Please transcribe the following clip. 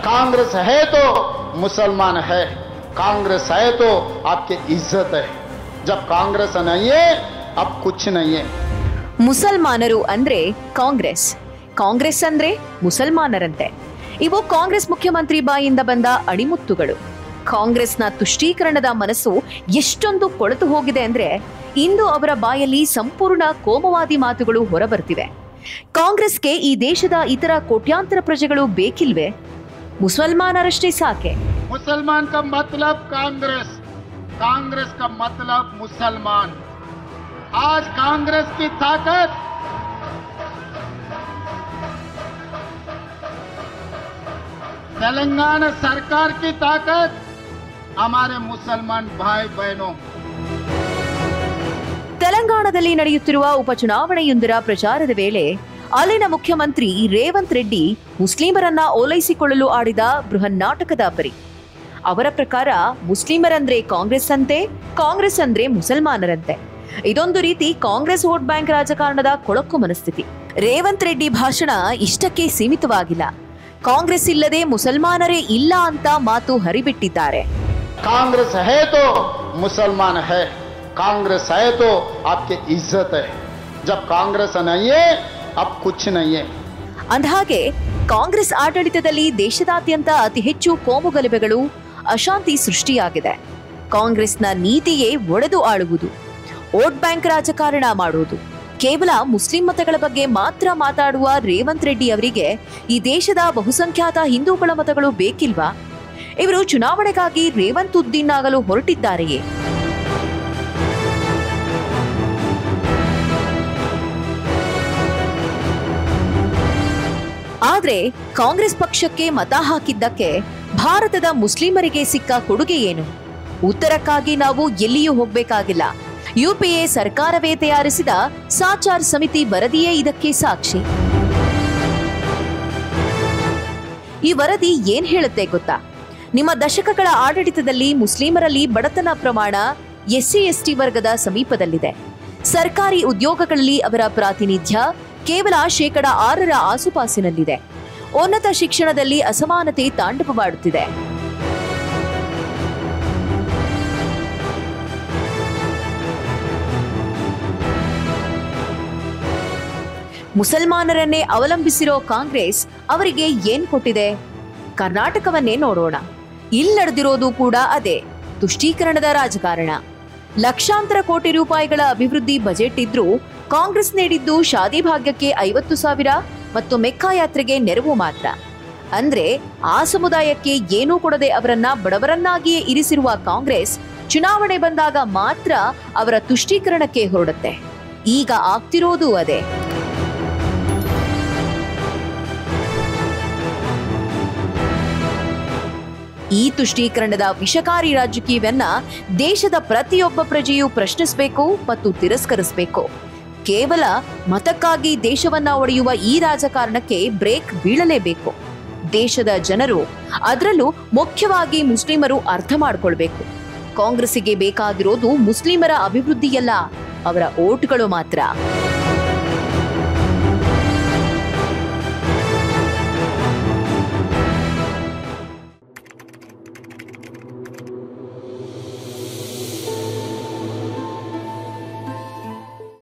कांग्रेस है तो मुसलमान है, कांग्रेस है तो आपकी इज्जत है। जब कांग्रेस नहीं है अब कुछ नहीं है। ಮುಸಲ್ಮಾನರು ಅಂದ್ರೆ ಕಾಂಗ್ರೆಸ್, ಕಾಂಗ್ರೆಸ್ ಅಂದ್ರೆ ಮುಸಲ್ಮಾನರಂತೆ. ಇವು ಕಾಂಗ್ರೆಸ್ ಮುಖ್ಯಮಂತ್ರಿ ಬಾಯಿಂದ ಬಂದ ಅಣಿಮುತ್ತುಗಳು. ಕಾಂಗ್ರೆಸ್ನ ತುಷ್ಟೀಕರಣದ ಮನಸ್ಸು ಎಷ್ಟೊಂದು ಕೊಳೆತು ಹೋಗಿದೆ ಅಂದ್ರೆ ಇಂದು ಅವರ ಬಾಯಲ್ಲಿ ಸಂಪೂರ್ಣ ಕೋಮವಾದಿ ಮಾತುಗಳು ಹೊರಬರ್ತಿವೆ. ಕಾಂಗ್ರೆಸ್ಗೆ ಈ ದೇಶದ ಇತರ ಕೋಟ್ಯಾಂತರ ಪ್ರಜೆಗಳು ಬೇಕಿಲ್ವೇ? ಮುಸಲ್ಮಾನರಷ್ಟೇ ಸಾಕೆ. मुसलमान का मतलब कांग्रेस, कांग्रेस का मतलब मुसलमान। आज कांग्रेस की ताकत तेलंगाना सरकार की ताकत हमारे मुसलमान भाई बहनों। ತೆಲಂಗಾಣದಲ್ಲಿ ನಡೆಯುತ್ತಿರುವ ಉಪಚುನಾವಣೆಯೊಂದರ ಪ್ರಚಾರದ ವೇಳೆ ಅಲ್ಲಿನ ಮುಖ್ಯಮಂತ್ರಿ ರೇವಂತ್ ರೆಡ್ಡಿ ಮುಸ್ಲಿಮರನ್ನ ಓಲೈಸಿಕೊಳ್ಳಲು ಆಡಿದ ಬೃಹನ್ನಾಟಕದ ಪರಿ. ಅವರ ಪ್ರಕಾರ ಮುಸ್ಲಿಮರಂದ್ರೆ ಕಾಂಗ್ರೆಸ್ ಅಂತೆ, ಕಾಂಗ್ರೆಸ್ ಅಂದ್ರೆ ಮುಸಲ್ಮಾನರಂತೆ. ಇದೊಂದು ರೀತಿ ಕಾಂಗ್ರೆಸ್ ವೋಟ್ ಬ್ಯಾಂಕ್ ರಾಜಕಾರಣದ ಕೊಳಕು ಮನಸ್ಥಿತಿ. ರೇವಂತ್ ರೆಡ್ಡಿ ಭಾಷಣ ಇಷ್ಟಕ್ಕೆ ಸೀಮಿತವಾಗಿಲ್ಲ. ಕಾಂಗ್ರೆಸ್ ಇಲ್ಲದೆ ಮುಸಲ್ಮಾನರೇ ಇಲ್ಲ ಅಂತ ಮಾತು ಹರಿಬಿಟ್ಟಿದ್ದಾರೆ. ಕಾಂಗ್ರೆಸ್ है तो मुसलमान है, कांग्रेस है तो आपकी इज्जत है। जब कांग्रेस नहीं है अब कुछ नहीं है। ಅಂದಹಾಗೆ ಕಾಂಗ್ರೆಸ್ ಆಡಳಿತದಲ್ಲಿ ದೇಶದಾದ್ಯಂತ ಅತಿ ಹೆಚ್ಚು ಕೋಮುಗಲಭೆಗಳು, ಅಶಾಂತಿ ಸೃಷ್ಟಿಯಾಗಿದೆ. ಕಾಂಗ್ರೆಸ್ನ ನೀತಿಯೇ ಒಡೆದು ಆಳುವುದು, ವೋಟ್ ಬ್ಯಾಂಕ್ ರಾಜಕಾರಣ ಮಾಡುವುದು. ಕೇವಲ ಮುಸ್ಲಿಂ ಮತಗಳ ಬಗ್ಗೆ ಮಾತ್ರ ಮಾತಾಡುವ ರೇವಂತ್ ರೆಡ್ಡಿ ಅವರಿಗೆ ಈ ದೇಶದ ಬಹುಸಂಖ್ಯಾತ ಹಿಂದೂಗಳ ಮತಗಳು ಬೇಕಿಲ್ವಾ? ಇವರು ಚುನಾವಣೆಗಾಗಿ ರೇವಂತ್ ಉದ್ದೀನ್ ಆಗಲು ಹೊರಟಿದ್ದಾರೆಯೇ? ಆದ್ರೆ ಕಾಂಗ್ರೆಸ್ ಪಕ್ಷಕ್ಕೆ ಮತ ಹಾಕಿದ್ದಕ್ಕೆ ಭಾರತದ ಮುಸ್ಲಿಮರಿಗೆ ಸಿಕ್ಕ ಕೊಡುಗೆ ಏನು? ಉತ್ತರಕ್ಕಾಗಿ ನಾವು ಎಲ್ಲಿಯೂ ಹೋಗಬೇಕಾಗಿಲ್ಲ. ಯುಪಿಎ ಸರ್ಕಾರವೇ ತಯಾರಿಸಿದ ಸಾಚಾರ್ ಸಮಿತಿ ವರದಿಯೇ ಇದಕ್ಕೆ ಸಾಕ್ಷಿ. ಈ ವರದಿ ಏನ್ ಹೇಳುತ್ತೆ ಗೊತ್ತಾ? ನಿಮ್ಮ ದಶಕಗಳ ಆಡಳಿತದಲ್ಲಿ ಮುಸ್ಲಿಮರಲ್ಲಿ ಬಡತನ ಪ್ರಮಾಣ ಎಸ್ಸಿ ಎಸ್ಟಿ ವರ್ಗದ ಸಮೀಪದಲ್ಲಿದೆ. ಸರ್ಕಾರಿ ಉದ್ಯೋಗಗಳಲ್ಲಿ ಅವರ ಪ್ರಾತಿನಿಧ್ಯ ಕೇವಲ 6% ಆಸುಪಾಸಿನಲ್ಲಿದೆ. ಉನ್ನತ ಶಿಕ್ಷಣದಲ್ಲಿ ಅಸಮಾನತೆ ತಾಂಡವವಾಡುತ್ತಿದೆ. ಮುಸಲ್ಮಾನರನ್ನೇ ಅವಲಂಬಿಸಿರೋ ಕಾಂಗ್ರೆಸ್ ಅವರಿಗೆ ಏನ್ ಕೊಟ್ಟಿದೆ? ಕರ್ನಾಟಕವನ್ನೇ ನೋಡೋಣ. ಇಲ್ಲಿ ನಡೆದಿರೋದು ಕೂಡ ಅದೇ ತುಷ್ಟೀಕರಣದ ರಾಜಕಾರಣ. ಲಕ್ಷಾಂತರ ಕೋಟಿ ರೂಪಾಯಿಗಳ ಅಭಿವೃದ್ಧಿ ಬಜೆಟ್ ಇದ್ರೂ ಕಾಂಗ್ರೆಸ್ ನೀಡಿದ್ದು ಶಾದಿ ಭಾಗ್ಯಕ್ಕೆ 50,000 ಮತ್ತು ಮೆಕ್ಕಾ ಯಾತ್ರೆಗೆ ನೆರವು ಮಾತ್ರ. ಅಂದ್ರೆ ಆ ಸಮುದಾಯಕ್ಕೆ ಏನೂ ಕೊಡದೆ ಅವರನ್ನ ಬಡವರನ್ನಾಗಿಯೇ ಇರಿಸಿರುವ ಕಾಂಗ್ರೆಸ್ ಚುನಾವಣೆ ಬಂದಾಗ ಮಾತ್ರ ಅವರ ತುಷ್ಟೀಕರಣಕ್ಕೆ ಹೊರಡುತ್ತೆ. ಈಗ ಆಗ್ತಿರೋದು ಅದೇ. ಈ ತುಷ್ಟೀಕರಣದ ವಿಷಕಾರಿ ರಾಜಕೀಯವನ್ನ ದೇಶದ ಪ್ರತಿಯೊಬ್ಬ ಪ್ರಜೆಯೂ ಪ್ರಶ್ನಿಸಬೇಕು ಮತ್ತು ತಿರಸ್ಕರಿಸಬೇಕು. ಕೇವಲ ಮತಕ್ಕಾಗಿ ದೇಶವನ್ನ ಒಡೆಯುವ ಈ ರಾಜಕಾರಣಕ್ಕೆ ಬ್ರೇಕ್ ಬೀಳಲೇಬೇಕು. ದೇಶದ ಜನರು, ಅದರಲ್ಲೂ ಮುಖ್ಯವಾಗಿ ಮುಸ್ಲಿಮರು ಅರ್ಥ ಮಾಡಿಕೊಳ್ಬೇಕು. ಕಾಂಗ್ರೆಸ್ಸಿಗೆ ಬೇಕಾಗಿರೋದು ಮುಸ್ಲಿಮರ ಅಭಿವೃದ್ಧಿಯಲ್ಲ, ಅವರ ಓಟ್ಗಳು ಮಾತ್ರ.